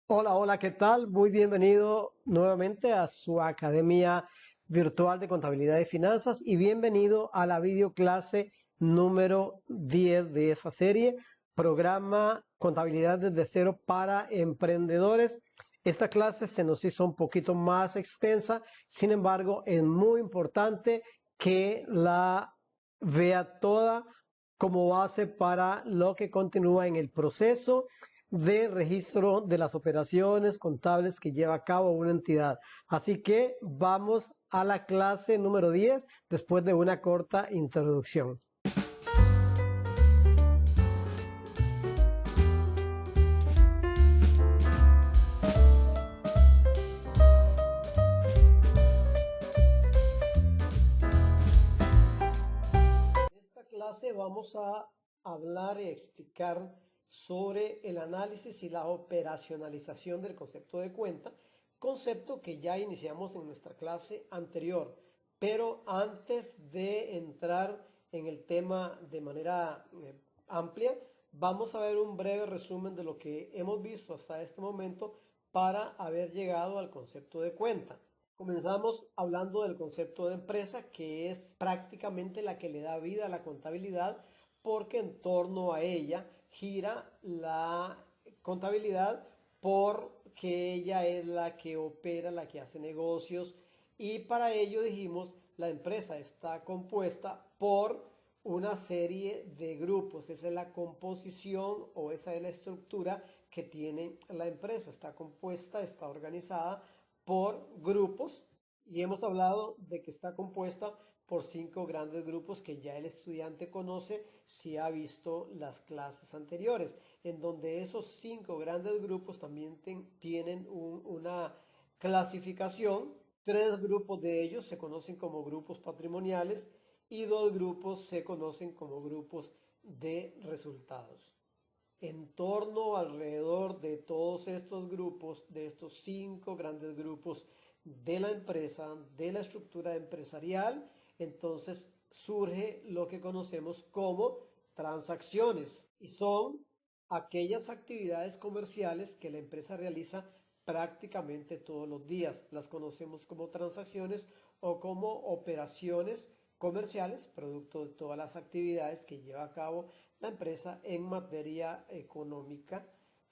Hola, hola, ¿qué tal? Muy bienvenido nuevamente a su Academia Virtual de Contabilidad y Finanzas y bienvenido a la videoclase número 10 de esa serie, programa Contabilidad desde cero para emprendedores. Esta clase se nos hizo un poquito más extensa, sin embargo, es muy importante que la vea toda como base para lo que continúa en el proceso de registro de las operaciones contables que lleva a cabo una entidad. Así que vamos a la clase número 10 después de una corta introducción. En esta clase vamos a hablar y explicar sobre el análisis y la operacionalización del concepto de cuenta, concepto que ya iniciamos en nuestra clase anterior. Pero antes de entrar en el tema de manera amplia, vamos a ver un breve resumen de lo que hemos visto hasta este momento para haber llegado al concepto de cuenta. Comenzamos hablando del concepto de empresa, que es prácticamente la que le da vida a la contabilidad, porque en torno a ella gira la contabilidad, porque ella es la que opera, la que hace negocios, y para ello dijimos, la empresa está compuesta por una serie de grupos. Esa es la composición o esa es la estructura que tiene la empresa. Está compuesta, está organizada por grupos y hemos hablado de que está compuesta por 5 grandes grupos que ya el estudiante conoce si ha visto las clases anteriores, en donde esos 5 grandes grupos también tienen una clasificación. 3 grupos de ellos se conocen como grupos patrimoniales y 2 grupos se conocen como grupos de resultados. En torno alrededor de todos estos grupos, de estos 5 grandes grupos de la empresa, de la estructura empresarial, entonces surge lo que conocemos como transacciones y son aquellas actividades comerciales que la empresa realiza prácticamente todos los días. Las conocemos como transacciones o como operaciones comerciales, producto de todas las actividades que lleva a cabo la empresa en materia económica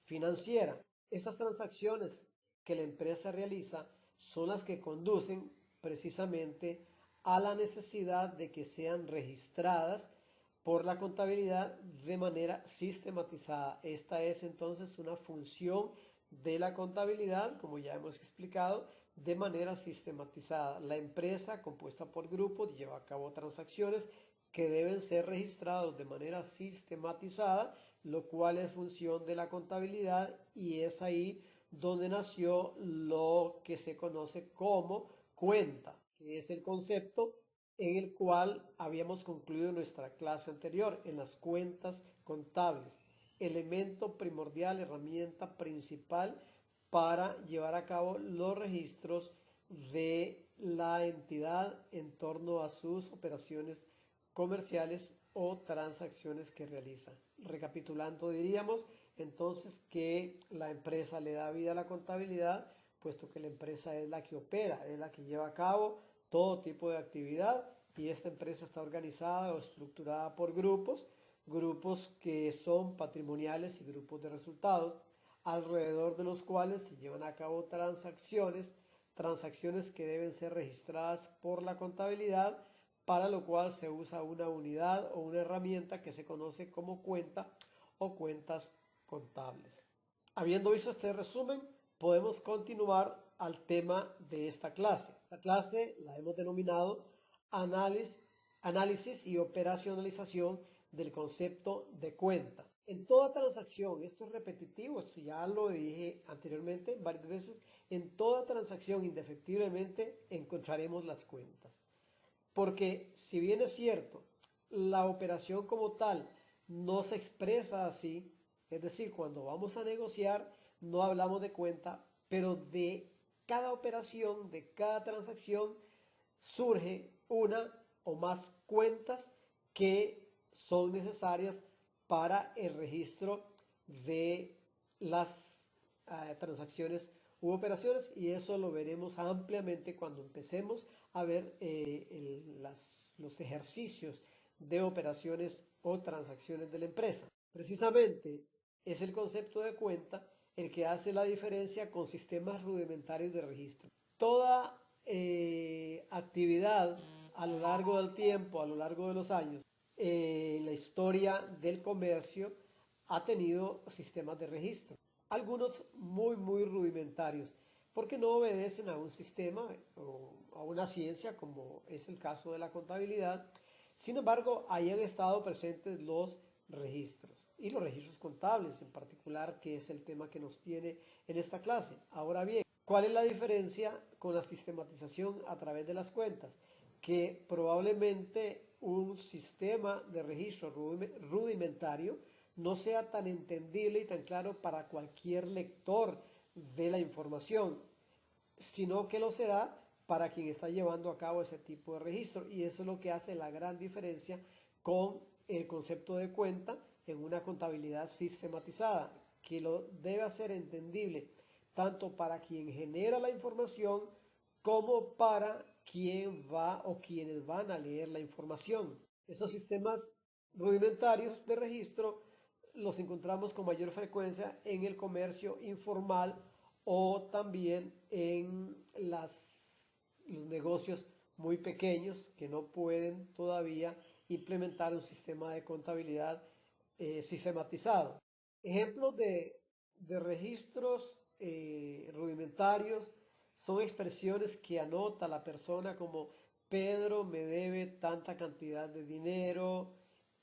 financiera. Esas transacciones que la empresa realiza son las que conducen precisamente a la necesidad de que sean registradas por la contabilidad de manera sistematizada. Esta es entonces una función de la contabilidad, como ya hemos explicado, de manera sistematizada. La empresa, compuesta por grupos, lleva a cabo transacciones que deben ser registrados de manera sistematizada, lo cual es función de la contabilidad y es ahí donde nació lo que se conoce como cuenta, que es el concepto en el cual habíamos concluido nuestra clase anterior, en las cuentas contables. Elemento primordial, herramienta principal para llevar a cabo los registros de la entidad en torno a sus operaciones comerciales o transacciones que realiza. Recapitulando, diríamos entonces que la empresa le da vida a la contabilidad, puesto que la empresa es la que opera, es la que lleva a cabo todo tipo de actividad y esta empresa está organizada o estructurada por grupos, grupos que son patrimoniales y grupos de resultados, alrededor de los cuales se llevan a cabo transacciones que deben ser registradas por la contabilidad, para lo cual se usa una unidad o una herramienta que se conoce como cuenta o cuentas contables. Habiendo visto este resumen, podemos continuar al tema de esta clase. Esta clase la hemos denominado análisis y operacionalización del concepto de cuenta. En toda transacción, esto es repetitivo, esto ya lo dije anteriormente varias veces, en toda transacción indefectiblemente encontraremos las cuentas. Porque si bien es cierto, la operación como tal no se expresa así, es decir, cuando vamos a negociar no hablamos de cuenta, pero de cada operación, de cada transacción, surge una o más cuentas que son necesarias para el registro de las transacciones u operaciones, y eso lo veremos ampliamente cuando empecemos a ver los ejercicios de operaciones o transacciones de la empresa. Precisamente es el concepto de cuenta el que hace la diferencia con sistemas rudimentarios de registro. Toda actividad a lo largo del tiempo, a lo largo de los años, la historia del comercio ha tenido sistemas de registro. Algunos muy rudimentarios, porque no obedecen a un sistema o a una ciencia como es el caso de la contabilidad. Sin embargo, ahí han estado presentes los registros y los registros contables en particular, que es el tema que nos tiene en esta clase. Ahora bien, ¿cuál es la diferencia con la sistematización a través de las cuentas? Que probablemente un sistema de registro rudimentario no sea tan entendible y tan claro para cualquier lector de la información, sino que lo será para quien está llevando a cabo ese tipo de registro. Y eso es lo que hace la gran diferencia con el concepto de cuenta en una contabilidad sistematizada, que lo debe hacer entendible tanto para quien genera la información como para quien va o quienes van a leer la información. Esos sistemas rudimentarios de registro los encontramos con mayor frecuencia en el comercio informal o también en los negocios muy pequeños que no pueden todavía implementar un sistema de contabilidad sistematizado. Ejemplos de registros rudimentarios son expresiones que anota la persona como Pedro me debe tanta cantidad de dinero,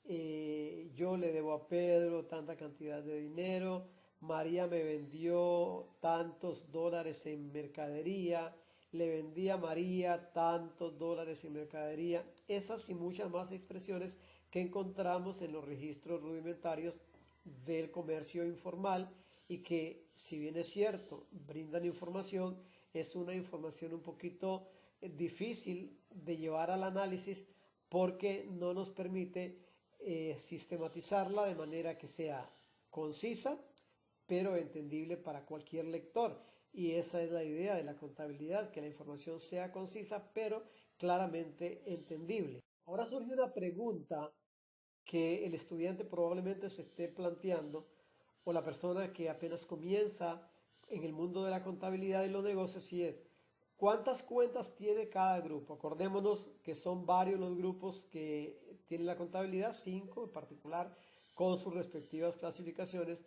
yo le debo a Pedro tanta cantidad de dinero, María me vendió tantos dólares en mercadería, le vendí a María tantos dólares en mercadería. Esas y muchas más expresiones que encontramos en los registros rudimentarios del comercio informal y que, si bien es cierto, brindan información, es una información un poquito difícil de llevar al análisis porque no nos permite sistematizarla de manera que sea concisa, pero entendible para cualquier lector. Y esa es la idea de la contabilidad, que la información sea concisa, pero claramente entendible. Ahora surge una pregunta que el estudiante probablemente se esté planteando, o la persona que apenas comienza en el mundo de la contabilidad y los negocios, y es, ¿cuántas cuentas tiene cada grupo? Acordémonos que son varios los grupos que tienen la contabilidad, 5 en particular, con sus respectivas clasificaciones,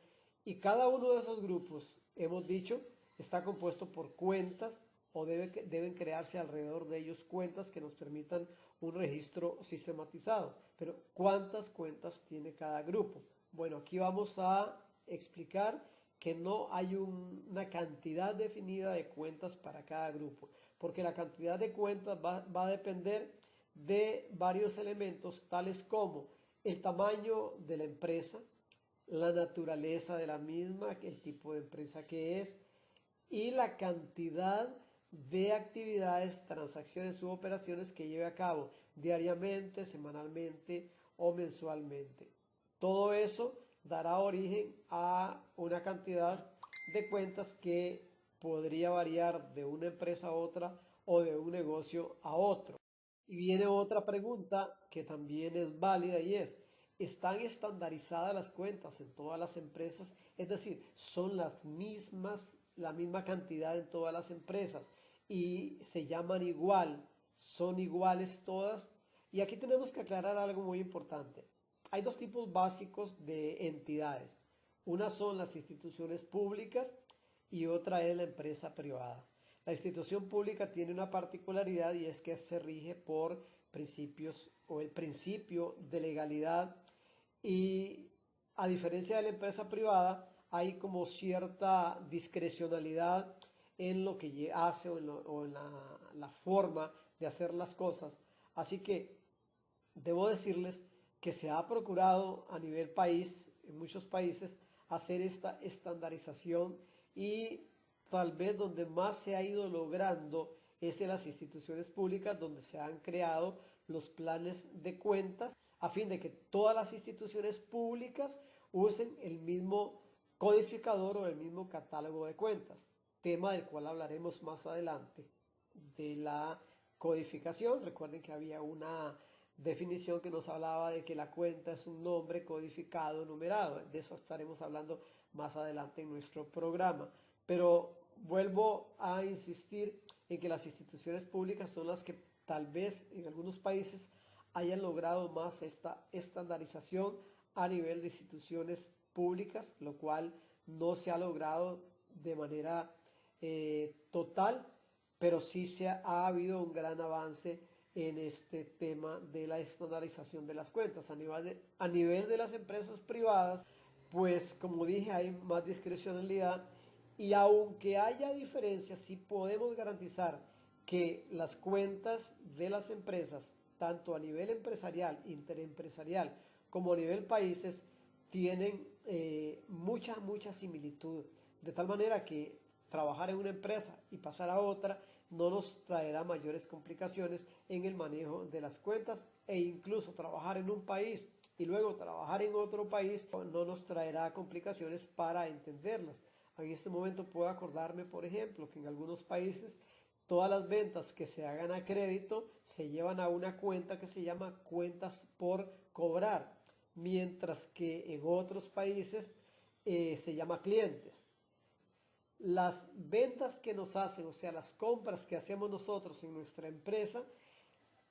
y cada uno de esos grupos, hemos dicho, está compuesto por cuentas o deben crearse alrededor de ellos cuentas que nos permitan un registro sistematizado. Pero ¿cuántas cuentas tiene cada grupo? Bueno, aquí vamos a explicar que no hay una cantidad definida de cuentas para cada grupo, porque la cantidad de cuentas va a depender de varios elementos, tales como el tamaño de la empresa, la naturaleza de la misma, el tipo de empresa que es, y la cantidad de actividades, transacciones u operaciones que lleve a cabo diariamente, semanalmente o mensualmente. Todo eso dará origen a una cantidad de cuentas que podría variar de una empresa a otra o de un negocio a otro. Y viene otra pregunta que también es válida y es, ¿están estandarizadas las cuentas en todas las empresas? Es decir, son la misma cantidad en todas las empresas y se llaman igual, son iguales todas. Y aquí tenemos que aclarar algo muy importante. Hay dos tipos básicos de entidades. Una son las instituciones públicas y otra es la empresa privada. La institución pública tiene una particularidad y es que se rige por principios o el principio de legalidad, y a diferencia de la empresa privada hay como cierta discrecionalidad en lo que hace o en la forma de hacer las cosas. Así que debo decirles que se ha procurado a nivel país, en muchos países, hacer esta estandarización, y tal vez donde más se ha ido logrando es en las instituciones públicas, donde se han creado los planes de cuentas a fin de que todas las instituciones públicas usen el mismo codificador o el mismo catálogo de cuentas, tema del cual hablaremos más adelante de la codificación. Recuerden que había una definición que nos hablaba de que la cuenta es un nombre codificado, numerado. De eso estaremos hablando más adelante en nuestro programa. Pero vuelvo a insistir en que las instituciones públicas son las que tal vez en algunos países hayan logrado más esta estandarización a nivel de instituciones públicas, lo cual no se ha logrado de manera total, pero sí ha habido un gran avance en este tema de la estandarización de las cuentas. A nivel de las empresas privadas, pues como dije, hay más discrecionalidad y aunque haya diferencias, sí podemos garantizar que las cuentas de las empresas, tanto a nivel empresarial, interempresarial, como a nivel países, tienen mucha similitud. De tal manera que trabajar en una empresa y pasar a otra no nos traerá mayores complicaciones en el manejo de las cuentas, e incluso trabajar en un país y luego trabajar en otro país no nos traerá complicaciones para entenderlas. En este momento puedo acordarme, por ejemplo, que en algunos países todas las ventas que se hagan a crédito se llevan a una cuenta que se llama cuentas por cobrar, mientras que en otros países se llama clientes. Las ventas que nos hacen, o sea, las compras que hacemos nosotros en nuestra empresa,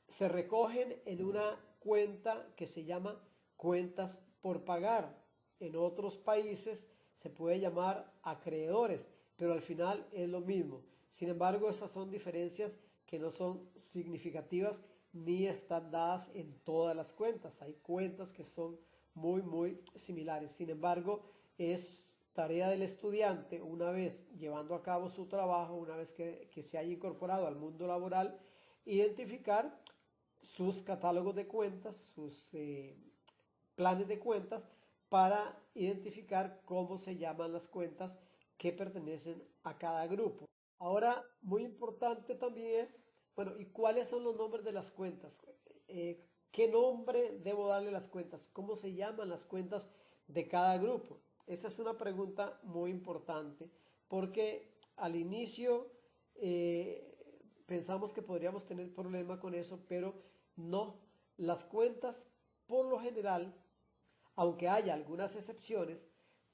se recogen en una cuenta que se llama cuentas por pagar. En otros países se puede llamar acreedores, pero al final es lo mismo. Sin embargo, esas son diferencias que no son significativas ni están dadas en todas las cuentas. Hay cuentas que son muy similares. Sin embargo, es tarea del estudiante, una vez llevando a cabo su trabajo, una vez que se haya incorporado al mundo laboral, identificar sus catálogos de cuentas, sus planes de cuentas, para identificar cómo se llaman las cuentas que pertenecen a cada grupo. Ahora, muy importante también es, bueno, ¿y cuáles son los nombres de las cuentas? ¿Qué nombre debo darle a las cuentas? ¿Cómo se llaman las cuentas de cada grupo? Esa es una pregunta muy importante porque al inicio pensamos que podríamos tener problema con eso, pero no. Las cuentas, por lo general, aunque haya algunas excepciones,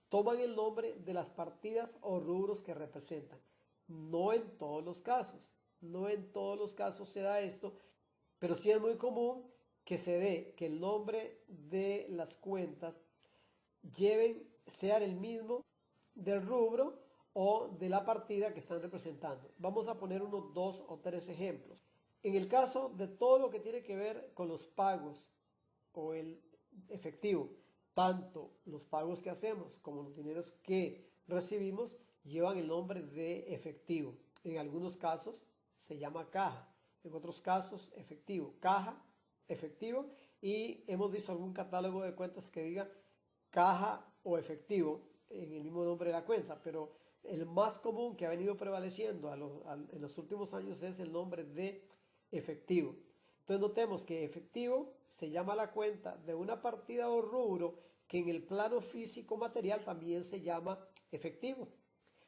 toman el nombre de las partidas o rubros que representan. No en todos los casos, no en todos los casos se da esto, pero sí es muy común que se dé que el nombre de las cuentas sean el mismo del rubro o de la partida que están representando. Vamos a poner unos 2 o 3 ejemplos. En el caso de todo lo que tiene que ver con los pagos o el efectivo, tanto los pagos que hacemos como los dineros que recibimos llevan el nombre de efectivo. En algunos casos se llama caja, en otros casos efectivo, caja, efectivo, y hemos visto algún catálogo de cuentas que diga caja o efectivo en el mismo nombre de la cuenta, pero el más común que ha venido prevaleciendo en los últimos años es el nombre de efectivo. Entonces notemos que efectivo se llama la cuenta de una partida o rubro que en el plano físico material también se llama efectivo.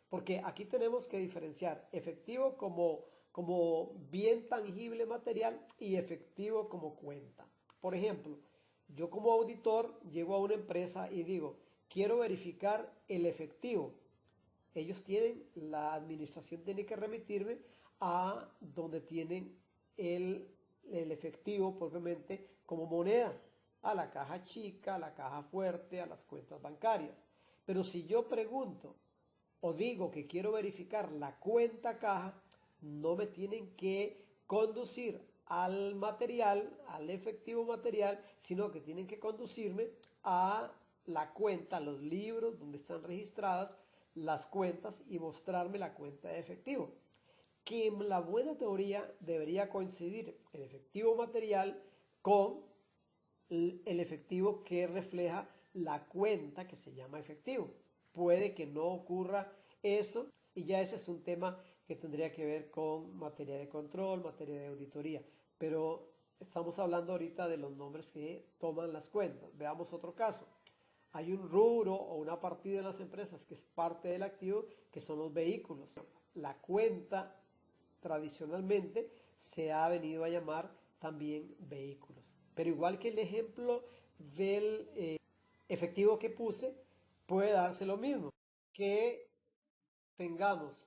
Porque aquí tenemos que diferenciar efectivo como bien tangible material y efectivo como cuenta. Por ejemplo, yo como auditor llego a una empresa y digo, quiero verificar el efectivo. La administración tiene que remitirme a donde tienen el efectivo propiamente como moneda, a la caja chica, a la caja fuerte, a las cuentas bancarias. Pero si yo pregunto o digo que quiero verificar la cuenta caja, no me tienen que conducir al material, al efectivo material, sino que tienen que conducirme a la cuenta, a los libros donde están registradas las cuentas y mostrarme la cuenta de efectivo. Que en la buena teoría debería coincidir el efectivo material con el efectivo que refleja la cuenta que se llama efectivo. Puede que no ocurra eso y ya ese es un tema que tendría que ver con materia de control, materia de auditoría, pero estamos hablando ahorita de los nombres que toman las cuentas. Veamos otro caso. hay un rubro o una partida en las empresas que es parte del activo, que son los vehículos. La cuenta tradicionalmente se ha venido a llamar también vehículos. Pero igual que el ejemplo del efectivo que puse, puede darse lo mismo, que tengamos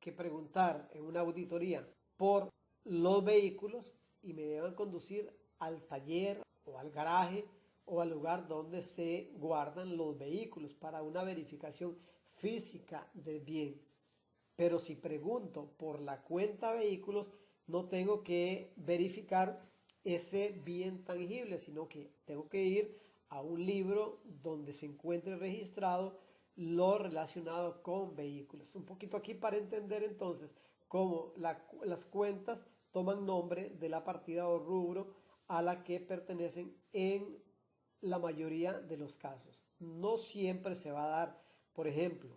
que preguntar en una auditoría por los vehículos y me deban conducir al taller o al garaje o al lugar donde se guardan los vehículos para una verificación física del bien. Pero si pregunto por la cuenta vehículos, no tengo que verificar ese bien tangible, sino que tengo que ir a un libro donde se encuentre registrado lo relacionado con vehículos. Un poquito aquí para entender entonces cómo las cuentas toman nombre de la partida o rubro a la que pertenecen en la mayoría de los casos. No siempre se va a dar, por ejemplo,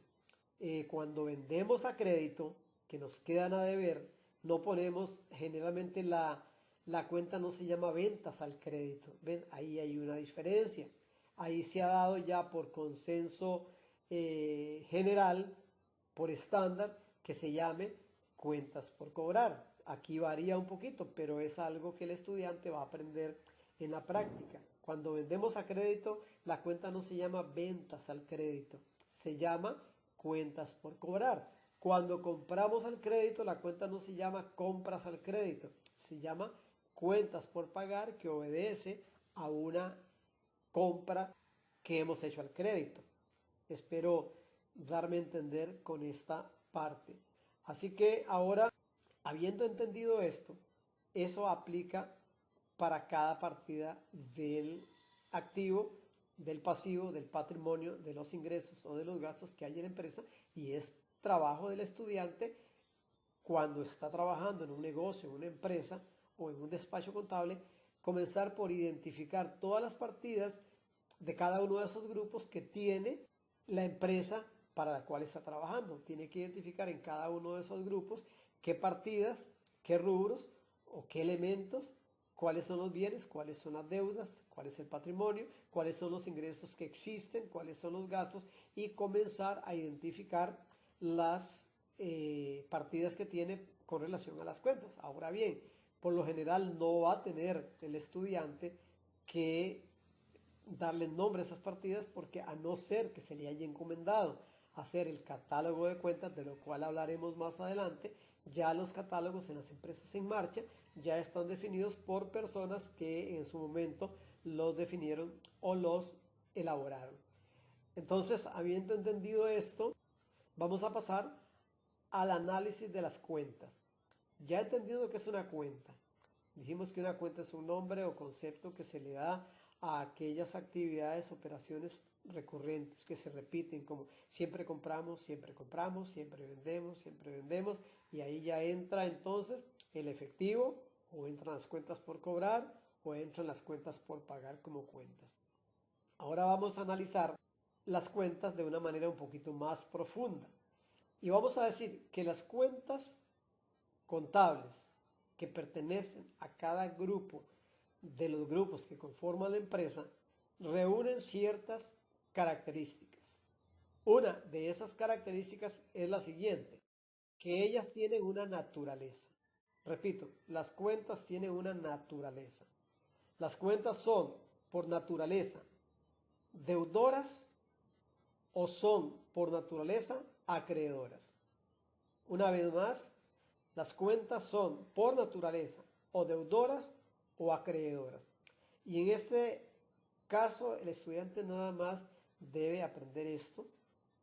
cuando vendemos a crédito, que nos quedan a deber, no ponemos, generalmente la cuenta no se llama ventas al crédito. ¿Ven? Ahí hay una diferencia. Ahí se ha dado ya por consenso general, por estándar, que se llame cuentas por cobrar. Aquí varía un poquito, pero es algo que el estudiante va a aprender en la práctica. Cuando vendemos a crédito, la cuenta no se llama ventas al crédito, se llama cuentas por cobrar. Cuando compramos al crédito, la cuenta no se llama compras al crédito, se llama cuentas por pagar, que obedece a una compra que hemos hecho al crédito. Espero darme a entender con esta parte. Así que ahora, habiendo entendido esto, eso aplica para cada partida del activo, del pasivo, del patrimonio, de los ingresos o de los gastos que hay en la empresa, y es trabajo del estudiante cuando está trabajando en un negocio, en una empresa o en un despacho contable, comenzar por identificar todas las partidas de cada uno de esos grupos que tiene la empresa para la cual está trabajando. Tiene que identificar en cada uno de esos grupos qué partidas, qué rubros o qué elementos, cuáles son los bienes, cuáles son las deudas, cuál es el patrimonio, cuáles son los ingresos que existen, cuáles son los gastos y comenzar a identificar las partidas que tiene con relación a las cuentas. Ahora bien, por lo general no va a tener el estudiante que darle nombre a esas partidas porque a no ser que se le haya encomendado hacer el catálogo de cuentas, de lo cual hablaremos más adelante, ya los catálogos en las empresas en marcha ya están definidos por personas que en su momento los definieron o los elaboraron. Entonces, habiendo entendido esto, vamos a pasar al análisis de las cuentas. Ya entendiendo que es una cuenta, dijimos que una cuenta es un nombre o concepto que se le da a aquellas actividades, operaciones recurrentes que se repiten, como siempre compramos, siempre compramos, siempre vendemos, y ahí ya entra entonces el efectivo, o entran las cuentas por cobrar, o entran las cuentas por pagar como cuentas. Ahora vamos a analizar las cuentas de una manera un poquito más profunda. Y vamos a decir que las cuentas contables que pertenecen a cada grupo de los grupos que conforman la empresa reúnen ciertas características. Una de esas características es la siguiente, que ellas tienen una naturaleza. Repito, las cuentas tienen una naturaleza. Las cuentas son, por naturaleza, deudoras o son, por naturaleza, acreedoras. Una vez más, las cuentas son, por naturaleza, o deudoras o acreedoras. Y en este caso, el estudiante nada más debe aprender esto,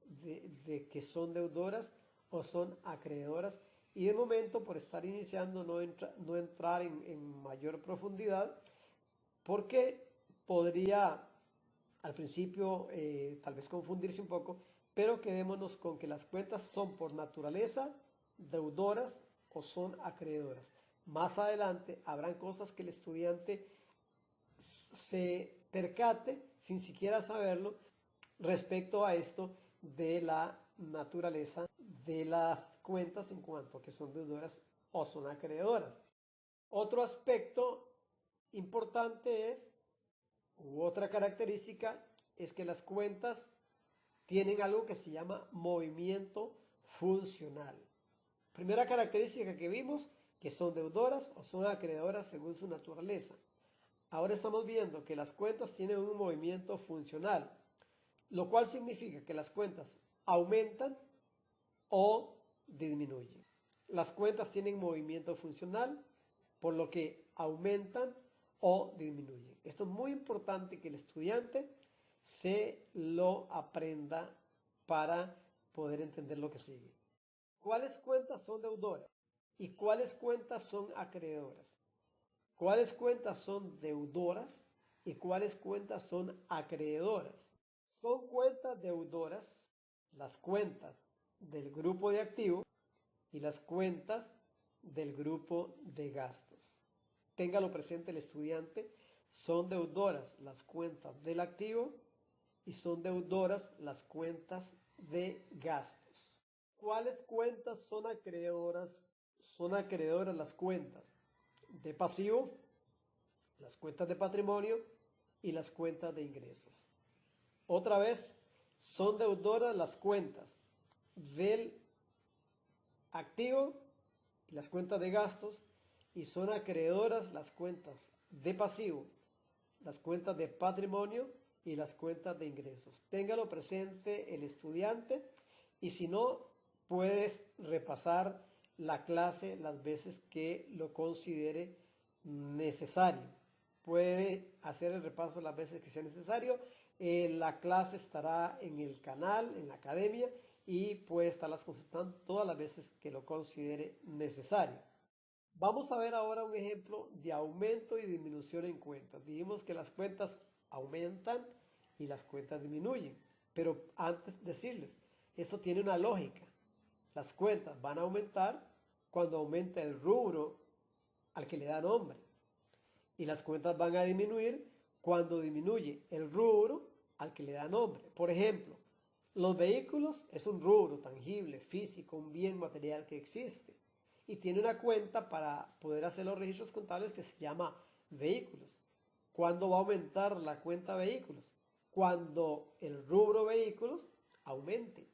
de que son deudoras o son acreedoras. Y de momento, por estar iniciando, no entrar en mayor profundidad, porque podría al principio tal vez confundirse un poco, pero quedémonos con que las cuentas son por naturaleza deudoras o son acreedoras. Más adelante habrán cosas que el estudiante se percate sin siquiera saberlo respecto a esto de la naturaleza de las cuentas en cuanto a que son deudoras o son acreedoras. Otro aspecto importante es, u otra característica, es que las cuentas tienen algo que se llama movimiento funcional. Primera característica que vimos, que son deudoras o son acreedoras según su naturaleza. Ahora estamos viendo que las cuentas tienen un movimiento funcional, lo cual significa que las cuentas aumentan o disminuyen. Las cuentas tienen movimiento funcional, por lo que aumentan o disminuyen. Esto es muy importante que el estudiante se lo aprenda para poder entender lo que sigue. ¿Cuáles cuentas son deudoras y cuáles cuentas son acreedoras? ¿Cuáles cuentas son deudoras y cuáles cuentas son acreedoras? Son cuentas deudoras las cuentas del grupo de activos y las cuentas del grupo de gastos. Téngalo presente el estudiante, son deudoras las cuentas del activo y son deudoras las cuentas de gastos. ¿Cuáles cuentas son acreedoras? Son acreedoras las cuentas de pasivo, las cuentas de patrimonio y las cuentas de ingresos. Otra vez, son deudoras las cuentas del activo y las cuentas de gastos y son acreedoras las cuentas de pasivo, las cuentas de patrimonio y las cuentas de ingresos. Téngalo presente el estudiante y si no, puedes repasar la clase las veces que lo considere necesario. Puede hacer el repaso las veces que sea necesario. La clase estará en el canal, en la academia, y puede estarlas consultando todas las veces que lo considere necesario. Vamos a ver ahora un ejemplo de aumento y disminución en cuentas. Dijimos que las cuentas aumentan y las cuentas disminuyen, pero antes de decirles, esto tiene una lógica. Las cuentas van a aumentar cuando aumenta el rubro al que le da nombre y las cuentas van a disminuir cuando disminuye el rubro al que le da nombre. Por ejemplo, los vehículos es un rubro tangible, físico, un bien material que existe y tiene una cuenta para poder hacer los registros contables que se llama vehículos. ¿Cuándo va a aumentar la cuenta vehículos? Cuando el rubro vehículos aumente.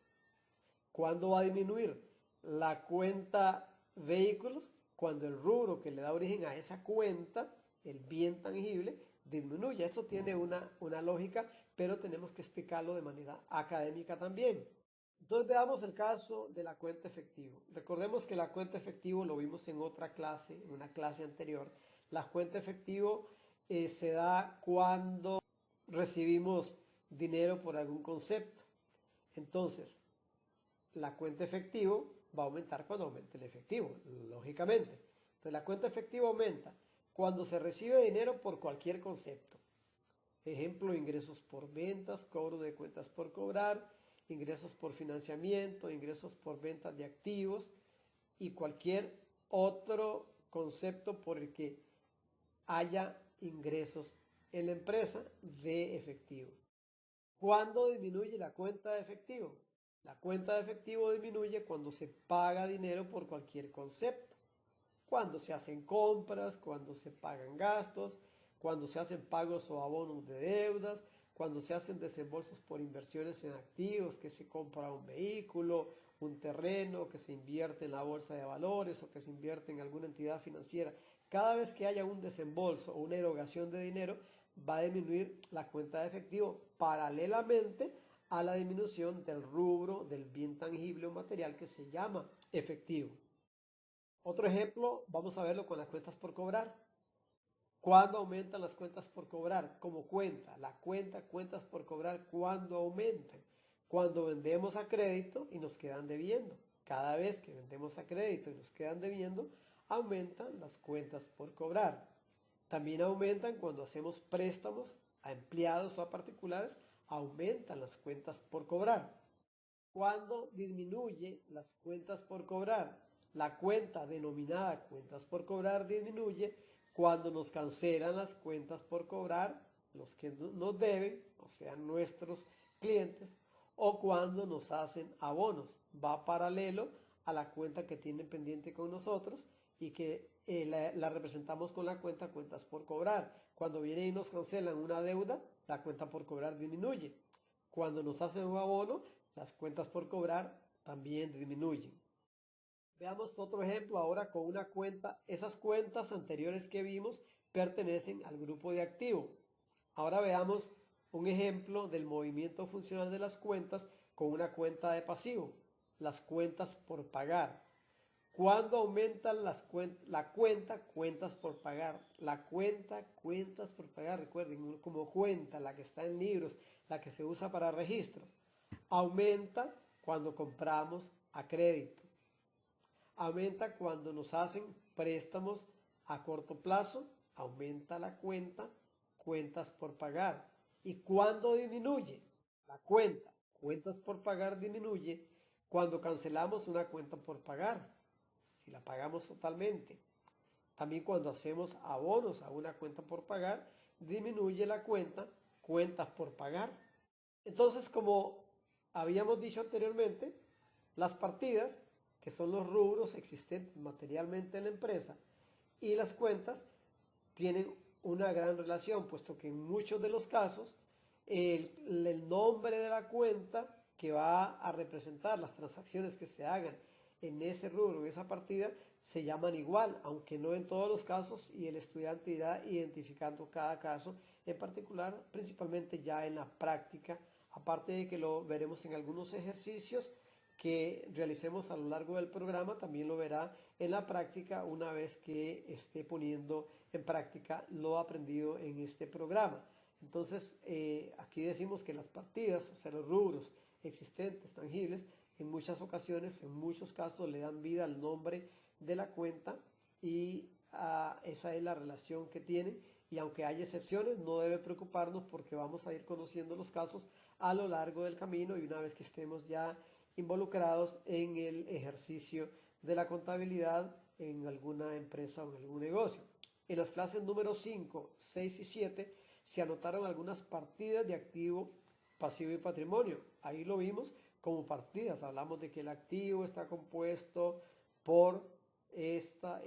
¿Cuándo va a disminuir la cuenta vehículos? Cuando el rubro que le da origen a esa cuenta, el bien tangible, disminuye. Eso tiene una lógica, pero tenemos que explicarlo de manera académica también. Entonces veamos el caso de la cuenta efectivo. Recordemos que la cuenta efectivo lo vimos en otra clase, en una clase anterior. La cuenta efectivo se da cuando recibimos dinero por algún concepto. Entonces, la cuenta efectivo va a aumentar cuando aumente el efectivo, lógicamente. Entonces, la cuenta efectivo aumenta cuando se recibe dinero por cualquier concepto. Ejemplo, ingresos por ventas, cobro de cuentas por cobrar, ingresos por financiamiento, ingresos por ventas de activos y cualquier otro concepto por el que haya ingresos en la empresa de efectivo. ¿Cuándo disminuye la cuenta de efectivo? La cuenta de efectivo disminuye cuando se paga dinero por cualquier concepto. Cuando se hacen compras, cuando se pagan gastos, cuando se hacen pagos o abonos de deudas, cuando se hacen desembolsos por inversiones en activos, que se compra un vehículo, un terreno, que se invierte en la bolsa de valores o que se invierte en alguna entidad financiera. Cada vez que haya un desembolso o una erogación de dinero, va a disminuir la cuenta de efectivo paralelamente a la disminución del rubro del bien tangible o material que se llama efectivo. Otro ejemplo, vamos a verlo con las cuentas por cobrar. ¿Cuándo aumentan las cuentas por cobrar? Como cuenta, la cuentas por cobrar, ¿cuándo aumentan? Cuando vendemos a crédito y nos quedan debiendo. Cada vez que vendemos a crédito y nos quedan debiendo, aumentan las cuentas por cobrar. También aumentan cuando hacemos préstamos a empleados o a particulares, aumentan las cuentas por cobrar. ¿Cuándo disminuye las cuentas por cobrar? La cuenta denominada cuentas por cobrar disminuye cuando nos cancelan las cuentas por cobrar, los que nos deben, o sea, nuestros clientes, o cuando nos hacen abonos. Va paralelo a la cuenta que tienen pendiente con nosotros y que la representamos con la cuenta cuentas por cobrar. Cuando vienen y nos cancelan una deuda, la cuenta por cobrar disminuye. Cuando nos hacen un abono, las cuentas por cobrar también disminuyen. Veamos otro ejemplo ahora con una cuenta. Esas cuentas anteriores que vimos pertenecen al grupo de activo. Ahora veamos un ejemplo del movimiento funcional de las cuentas con una cuenta de pasivo, las cuentas por pagar. ¿Cuándo aumentan la cuenta? Cuentas por pagar. La cuenta, cuentas por pagar. Recuerden, como cuenta, la que está en libros, la que se usa para registros. Aumenta cuando compramos a crédito. Aumenta cuando nos hacen préstamos a corto plazo. Aumenta la cuenta, cuentas por pagar. ¿Y cuándo disminuye? La cuenta, cuentas por pagar disminuye cuando cancelamos una cuenta por pagar, si la pagamos totalmente. También cuando hacemos abonos a una cuenta por pagar, disminuye la cuenta, cuentas por pagar. Entonces, como habíamos dicho anteriormente, las partidas, que son los rubros existentes materialmente en la empresa, y las cuentas tienen una gran relación, puesto que en muchos de los casos el nombre de la cuenta que va a representar las transacciones que se hagan en ese rubro, en esa partida, se llaman igual, aunque no en todos los casos, y el estudiante irá identificando cada caso en particular, principalmente ya en la práctica, aparte de que lo veremos en algunos ejercicios que realicemos a lo largo del programa, también lo verá en la práctica una vez que esté poniendo en práctica lo aprendido en este programa. Entonces, aquí decimos que las partidas, o sea, los rubros existentes, tangibles, en muchas ocasiones, en muchos casos, le dan vida al nombre de la cuenta y esa es la relación que tienen. Y aunque hay excepciones, no debe preocuparnos porque vamos a ir conociendo los casos a lo largo del camino y una vez que estemos ya involucrados en el ejercicio de la contabilidad en alguna empresa o en algún negocio. En las clases número 5, 6 y 7 se anotaron algunas partidas de activo, pasivo y patrimonio. Ahí lo vimos como partidas. Hablamos de que el activo está compuesto por esta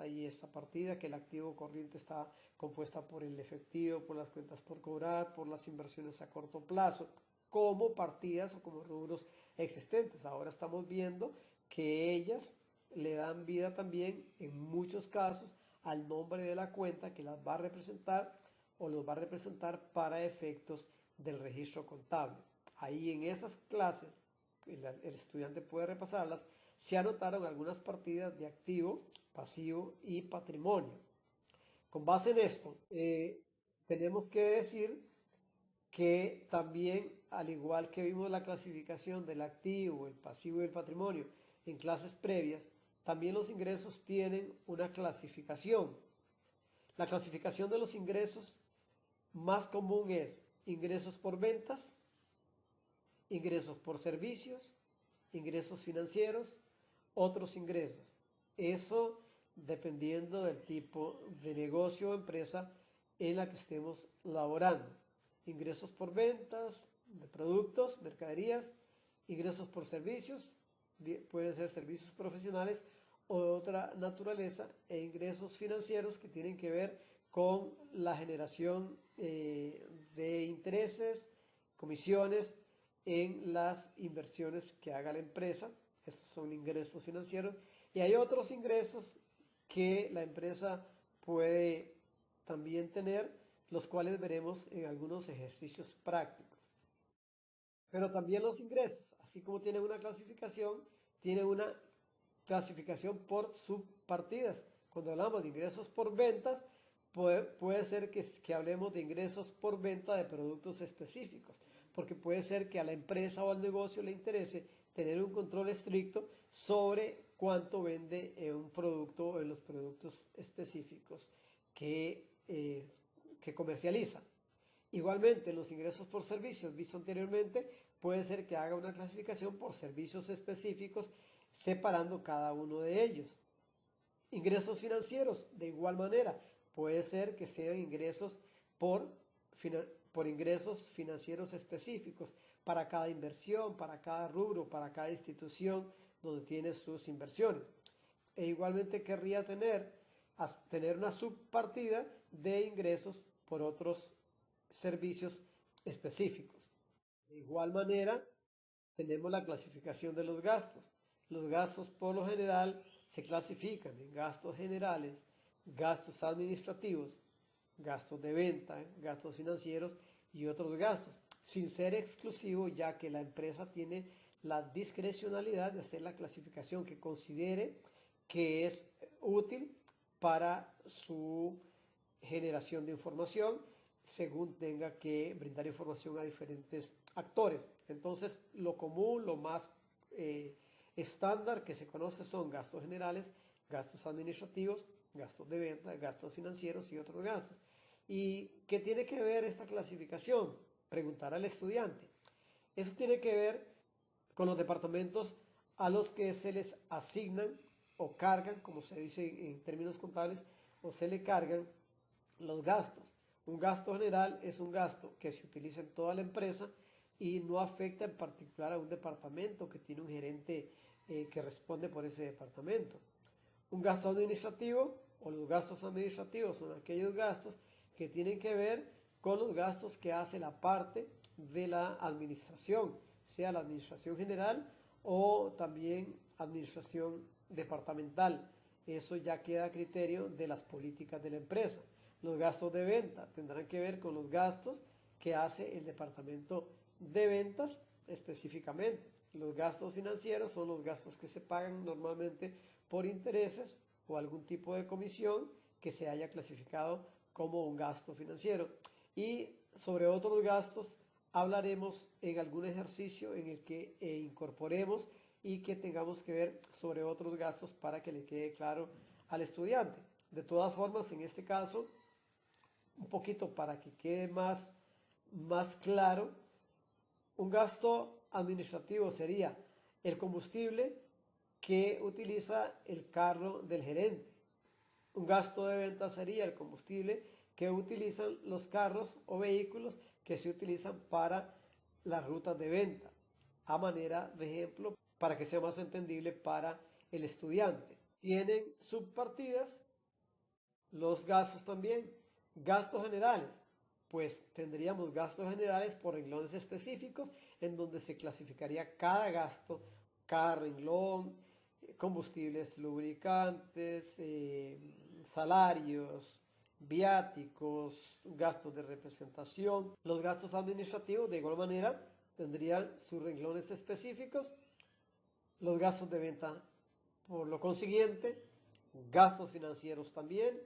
y esta partida, que el activo corriente está compuesta por el efectivo, por las cuentas por cobrar, por las inversiones a corto plazo, como partidas o como rubros existentes. Ahora estamos viendo que ellas le dan vida también en muchos casos al nombre de la cuenta que las va a representar o los va a representar para efectos del registro contable. Ahí en esas clases el estudiante puede repasarlas. Se anotaron algunas partidas de activo, pasivo y patrimonio. Con base en esto, tenemos que decir que también, al igual que vimos la clasificación del activo, el pasivo y el patrimonio en clases previas, también los ingresos tienen una clasificación. La clasificación de los ingresos más común es ingresos por ventas, ingresos por servicios, ingresos financieros, otros ingresos. Eso dependiendo del tipo de negocio o empresa en la que estemos laborando. Ingresos por ventas de productos, mercaderías, ingresos por servicios, pueden ser servicios profesionales o de otra naturaleza, e ingresos financieros que tienen que ver con la generación de intereses, comisiones en las inversiones que haga la empresa. Esos son ingresos financieros. Y hay otros ingresos que la empresa puede también tener, los cuales veremos en algunos ejercicios prácticos. Pero también los ingresos, así como tienen una clasificación, tienen una clasificación por subpartidas. Cuando hablamos de ingresos por ventas, puede ser que hablemos de ingresos por venta de productos específicos, porque puede ser que a la empresa o al negocio le interese tener un control estricto sobre cuánto vende un producto o en los productos específicos que comercializa. Igualmente, los ingresos por servicios, visto anteriormente, puede ser que haga una clasificación por servicios específicos, separando cada uno de ellos. Ingresos financieros, de igual manera, puede ser que sean ingresos por ingresos financieros específicos para cada inversión, para cada rubro, para cada institución donde tiene sus inversiones. E igualmente querría tener una subpartida de ingresos por otros servicios específicos. De igual manera, tenemos la clasificación de los gastos. Los gastos por lo general se clasifican en gastos generales, gastos administrativos, gastos de venta, gastos financieros y otros gastos, sin ser exclusivo, ya que la empresa tiene la discrecionalidad de hacer la clasificación que considere que es útil para su generación de información según tenga que brindar información a diferentes actores. Entonces, lo común, lo más estándar que se conoce son gastos generales, gastos administrativos, gastos de venta, gastos financieros y otros gastos. ¿Y qué tiene que ver esta clasificación? Preguntar al estudiante. Eso tiene que ver con los departamentos a los que se les asignan o cargan, como se dice en términos contables, o se le cargan los gastos. Un gasto general es un gasto que se utiliza en toda la empresa y no afecta en particular a un departamento que tiene un gerente que responde por ese departamento. Un gasto administrativo o los gastos administrativos son aquellos gastos que tienen que ver con los gastos que hace la parte de la administración, sea la administración general o también administración departamental. Eso ya queda a criterio de las políticas de la empresa. Los gastos de venta tendrán que ver con los gastos que hace el departamento de ventas específicamente. Los gastos financieros son los gastos que se pagan normalmente por intereses o algún tipo de comisión que se haya clasificado como un gasto financiero. Y sobre otros gastos hablaremos en algún ejercicio en el que incorporemos y que tengamos que ver sobre otros gastos para que le quede claro al estudiante. De todas formas, en este caso, un poquito para que quede más claro, un gasto administrativo sería el combustible que utiliza el carro del gerente. Un gasto de venta sería el combustible que utilizan los carros o vehículos que se utilizan para las rutas de venta, a manera de ejemplo, para que sea más entendible para el estudiante. Tienen subpartidas los gastos también. Gastos generales. Pues tendríamos gastos generales por renglones específicos en donde se clasificaría cada gasto, cada renglón, combustibles, lubricantes, salarios, viáticos, gastos de representación. Los gastos administrativos de igual manera tendrían sus renglones específicos. Los gastos de venta por lo consiguiente, gastos financieros también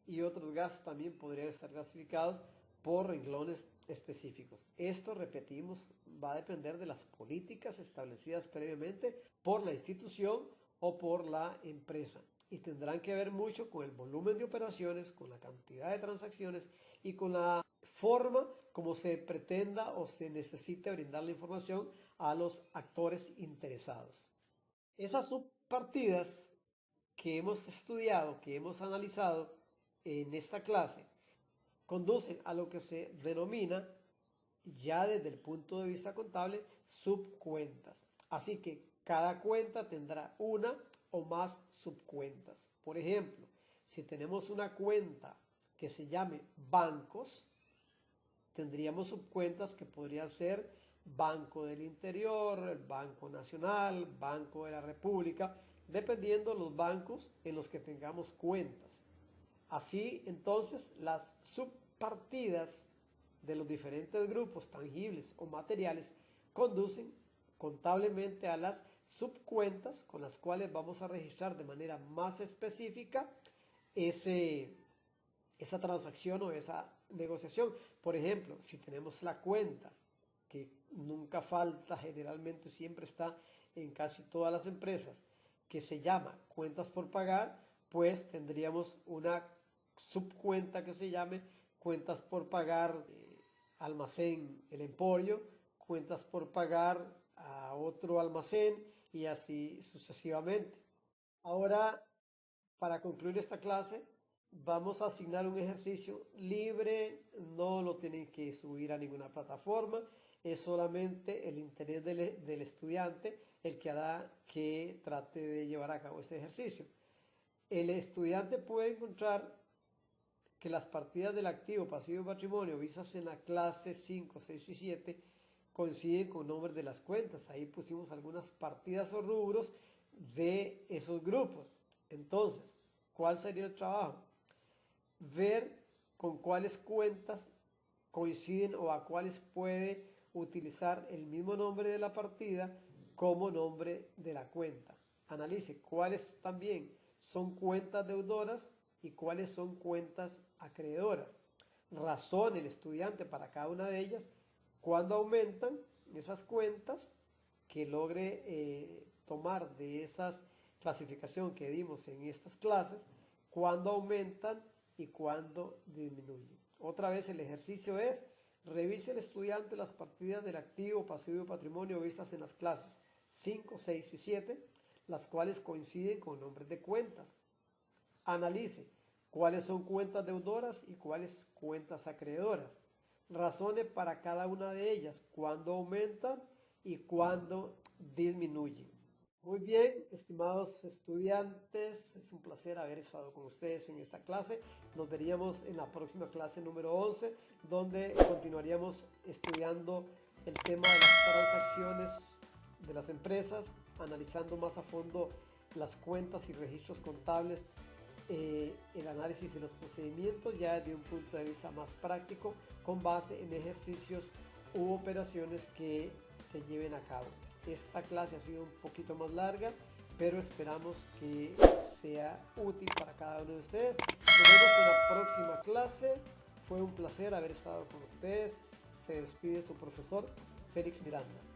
y otros gastos también podrían estar clasificados por renglones específicos. Esto, repetimos, va a depender de las políticas establecidas previamente por la institución o por la empresa y tendrán que ver mucho con el volumen de operaciones, con la cantidad de transacciones y con la forma como se pretenda o se necesite brindar la información a los actores interesados. Esas subpartidas que hemos estudiado, que hemos analizado en esta clase, conducen a lo que se denomina, ya desde el punto de vista contable, subcuentas. Así que cada cuenta tendrá una o más subcuentas. Por ejemplo, si tenemos una cuenta que se llame bancos, tendríamos subcuentas que podrían ser Banco del Interior, el Banco Nacional, Banco de la República, dependiendo los bancos en los que tengamos cuentas. Así, entonces, las subpartidas de los diferentes grupos tangibles o materiales conducen contablemente a las subcuentas con las cuales vamos a registrar de manera más específica esa transacción o esa negociación. Por ejemplo, si tenemos la cuenta, que nunca falta, generalmente siempre está en casi todas las empresas, que se llama cuentas por pagar, pues tendríamos una subcuenta que se llame cuentas por pagar almacén El Emporio, cuentas por pagar a otro almacén y así sucesivamente. Ahora, para concluir esta clase, vamos a asignar un ejercicio libre, no lo tienen que subir a ninguna plataforma, es solamente el interés del estudiante el que hará que trate de llevar a cabo este ejercicio. El estudiante puede encontrar que las partidas del activo, pasivo y patrimonio vistas en la clase 5, 6 y 7 coinciden con nombres de las cuentas. Ahí pusimos algunas partidas o rubros de esos grupos. Entonces, ¿cuál sería el trabajo? Ver con cuáles cuentas coinciden o a cuáles puede utilizar el mismo nombre de la partida como nombre de la cuenta. Analice cuáles también son cuentas deudoras y cuáles son cuentas acreedoras. Razone el estudiante para cada una de ellas cuando aumentan esas cuentas que logre tomar de esas clasificación que dimos en estas clases, cuando aumentan y cuando disminuyen. Otra vez el ejercicio es: revise el estudiante las partidas del activo, pasivo y patrimonio vistas en las clases 5, 6 y 7, las cuales coinciden con nombres de cuentas. Analice cuáles son cuentas deudoras y cuáles cuentas acreedoras. Razone para cada una de ellas cuándo aumentan y cuándo disminuyen. Muy bien, estimados estudiantes, es un placer haber estado con ustedes en esta clase. Nos veríamos en la próxima clase número 11, donde continuaríamos estudiando el tema de las transacciones de las empresas, analizando más a fondo las cuentas y registros contables, el análisis de los procedimientos ya desde un punto de vista más práctico, con base en ejercicios u operaciones que se lleven a cabo. Esta clase ha sido un poquito más larga, pero esperamos que sea útil para cada uno de ustedes. Nos vemos en la próxima clase. Fue un placer haber estado con ustedes. Se despide su profesor Félix Miranda.